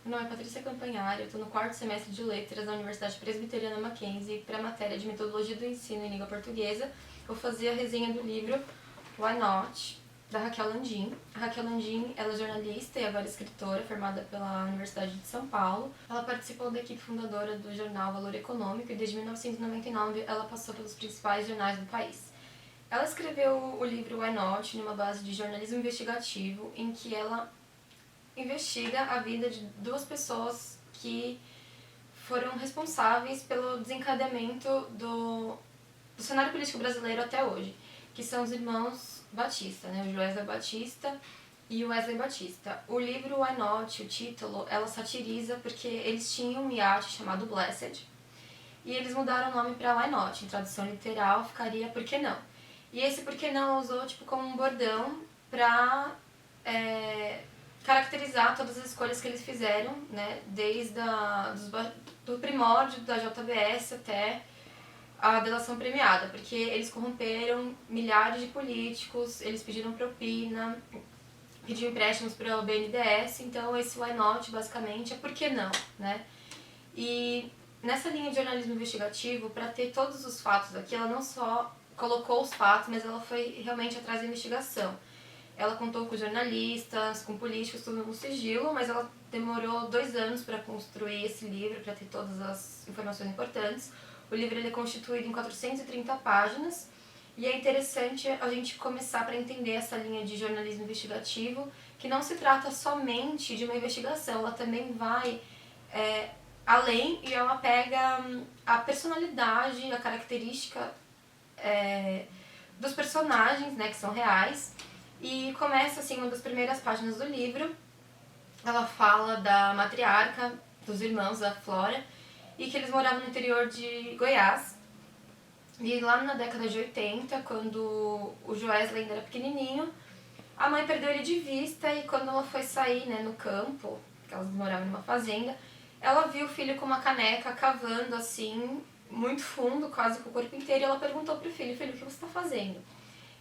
Meu nome é Patrícia Campanhari, eu estou no 4º semestre de Letras da Universidade Presbiteriana Mackenzie para a matéria de Metodologia do Ensino em Língua Portuguesa. Eu fazia a resenha do livro Why Not, da Raquel Landim. A Raquel Landim, ela é jornalista e agora escritora, formada pela Universidade de São Paulo. Ela participou da equipe fundadora do jornal Valor Econômico e desde 1999 ela passou pelos principais jornais do país. Ela escreveu o livro Why Not numa base de jornalismo investigativo, em que ela investiga a vida de duas pessoas que foram responsáveis pelo desencadeamento do cenário político brasileiro até hoje, que são os irmãos Batista, né? O Joesley Batista e o Wesley Batista. O livro Why Not, o título, ela satiriza porque eles tinham um iate chamado Blessed e eles mudaram o nome para Why Not. Em tradução literal ficaria Por que não? E esse Por que não usou tipo como um bordão para caracterizar todas as escolhas que eles fizeram, né, desde do primórdio da JBS até a delação premiada, porque eles corromperam milhares de políticos, eles pediram propina, pediram empréstimos para o BNDES, então esse Why Not basicamente é por que não, né? E nessa linha de jornalismo investigativo, para ter todos os fatos aqui, ela não só colocou os fatos, mas ela foi realmente atrás da investigação. Ela contou com jornalistas, com políticos, tudo no sigilo, mas ela demorou 2 anos para construir esse livro, para ter todas as informações importantes. O livro ele é constituído em 430 páginas e é interessante a gente começar para entender essa linha de jornalismo investigativo, que não se trata somente de uma investigação, ela também vai além e ela pega a personalidade, a característica dos personagens, né, que são reais. E começa assim, uma das primeiras páginas do livro, ela fala da matriarca, dos irmãos, da Flora, e que eles moravam no interior de Goiás. E lá na década de 80, quando o Joesley ainda era pequenininho, a mãe perdeu ele de vista e quando ela foi sair, né, no campo, que elas moravam numa fazenda, ela viu o filho com uma caneca cavando assim, muito fundo, quase com o corpo inteiro, e ela perguntou pro filho, filho, o que você está fazendo?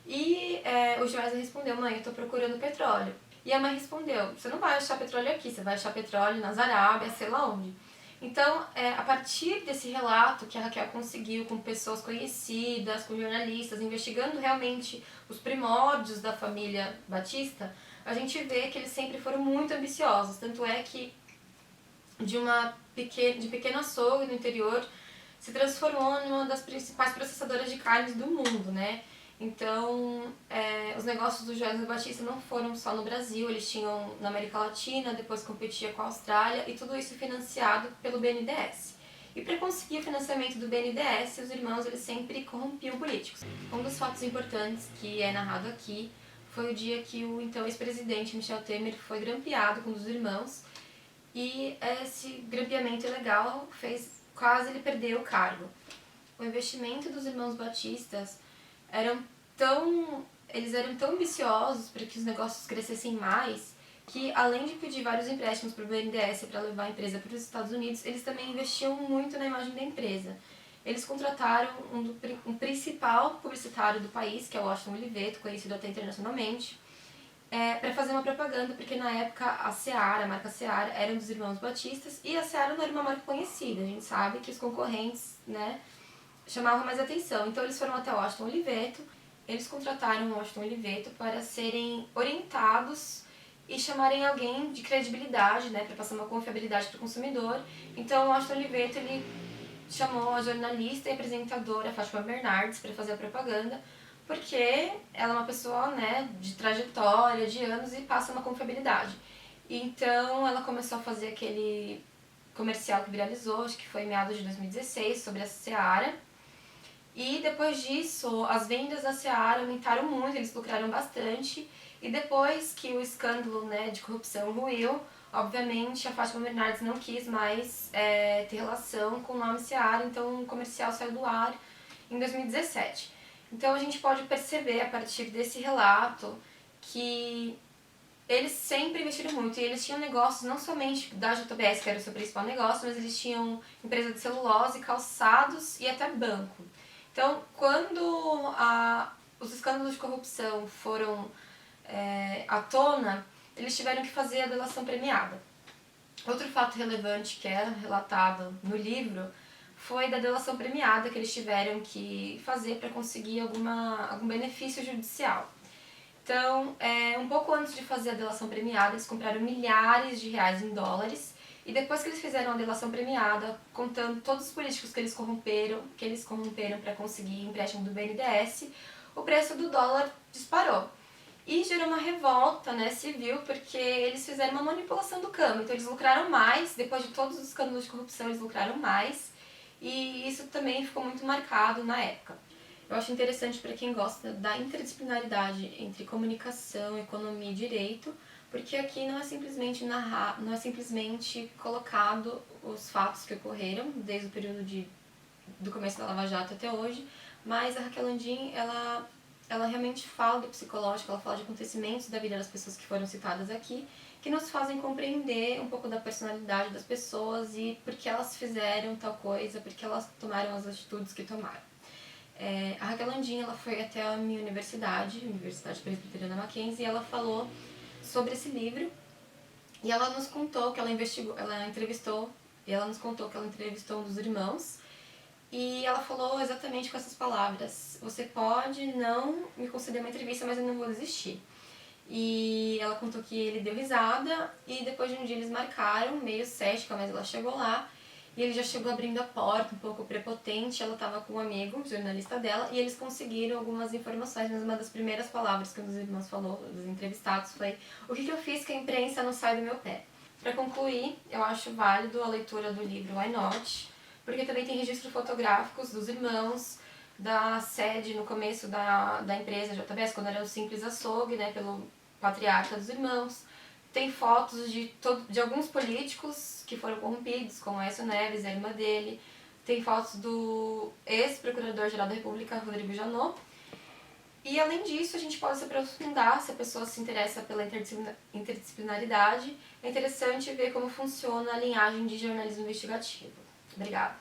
E o Joesley respondeu, mãe, eu tô procurando petróleo. E a mãe respondeu, você não vai achar petróleo aqui, você vai achar petróleo nas Arábias, sei lá onde. Então, a partir desse relato que a Raquel conseguiu com pessoas conhecidas, com jornalistas, investigando realmente os primórdios da família Batista, a gente vê que eles sempre foram muito ambiciosos. Tanto é que de pequeno açougue no interior se transformou numa das principais processadoras de carnes do mundo, né? Então, os negócios do Joesley Batista não foram só no Brasil, eles tinham na América Latina, depois competia com a Austrália, e tudo isso financiado pelo BNDES. E para conseguir o financiamento do BNDES, os irmãos eles sempre corrompiam políticos. Um dos fatos importantes que é narrado aqui foi o dia que o então ex-presidente Michel Temer foi grampeado com um dos irmãos, e esse grampeamento ilegal fez quase ele perder o cargo. O investimento dos irmãos Batistas eles eram tão ambiciosos para que os negócios crescessem mais, que além de pedir vários empréstimos para o BNDES para levar a empresa para os Estados Unidos, eles também investiam muito na imagem da empresa. Eles contrataram um principal publicitário do país, que é o Washington Oliveto, conhecido até internacionalmente, para fazer uma propaganda, porque na época a Seara, a marca Seara, era um dos irmãos Batistas, e a Seara não era uma marca conhecida, a gente sabe que os concorrentes, né, chamavam mais atenção. Então eles foram até o Washington Oliveto, eles contrataram o Washington Oliveto para serem orientados e chamarem alguém de credibilidade, né, para passar uma confiabilidade para o consumidor. Então o Washington Oliveto ele chamou a jornalista e apresentadora Fátima Bernardes para fazer a propaganda, porque ela é uma pessoa, né, de trajetória, de anos e passa uma confiabilidade. Então ela começou a fazer aquele comercial que viralizou, acho que foi em meados de 2016, sobre a Seara. E depois disso, as vendas da Seara aumentaram muito, eles lucraram bastante. E depois que o escândalo, né, de corrupção ruiu, obviamente a Fátima Bernardes não quis mais ter relação com o nome Seara, então o comercial saiu do ar em 2017. Então a gente pode perceber a partir desse relato que eles sempre investiram muito e eles tinham negócios não somente da JBS, que era o seu principal negócio, mas eles tinham empresa de celulose, calçados e até banco. Então, quando os escândalos de corrupção foram à tona, eles tiveram que fazer a delação premiada. Outro fato relevante que é relatado no livro foi da delação premiada que eles tiveram que fazer para conseguir algum benefício judicial. Então, um pouco antes de fazer a delação premiada, eles compraram milhares de reais em dólares, e depois que eles fizeram a delação premiada, contando todos os políticos que eles corromperam para conseguir empréstimo do BNDES, o preço do dólar disparou. E gerou uma revolta, né, civil, porque eles fizeram uma manipulação do câmbio. Então eles lucraram mais, depois de todos os escândalos de corrupção, eles lucraram mais. E isso também ficou muito marcado na época. Eu acho interessante para quem gosta da interdisciplinaridade entre comunicação, economia e direito, porque aqui não é simplesmente não é simplesmente colocado os fatos que ocorreram desde o período do começo da Lava Jato até hoje, mas a Raquel Landim, ela realmente fala do psicológico, ela fala de acontecimentos da vida das pessoas que foram citadas aqui, que nos fazem compreender um pouco da personalidade das pessoas e por que elas fizeram tal coisa, por que elas tomaram as atitudes que tomaram. A Raquel Landim, ela foi até a minha Universidade Presbiteriana Mackenzie, e ela falou sobre esse livro, e ela nos contou que ela nos contou que ela entrevistou um dos irmãos, e ela falou exatamente com essas palavras: você pode não me conceder uma entrevista, mas eu não vou desistir. E ela contou que ele deu risada, e depois de um dia eles marcaram, meio cética, mas ela chegou lá, e ele já chegou abrindo a porta, um pouco prepotente. Ela estava com um amigo, jornalista dela, e eles conseguiram algumas informações, mas uma das primeiras palavras que um dos irmãos falou, dos entrevistados, foi: o que eu fiz que a imprensa não sai do meu pé? Para concluir, eu acho válido a leitura do livro Why Not?, porque também tem registros fotográficos dos irmãos, da sede no começo da empresa JBS, quando era o simples açougue, né, pelo patriarca dos irmãos. Tem fotos de alguns políticos que foram corrompidos, como Aécio Neves, a irmã dele. Tem fotos do ex-procurador-geral da República, Rodrigo Janot. E além disso, a gente pode se aprofundar, se a pessoa se interessa pela interdisciplinaridade. É interessante ver como funciona a linhagem de jornalismo investigativo. Obrigada.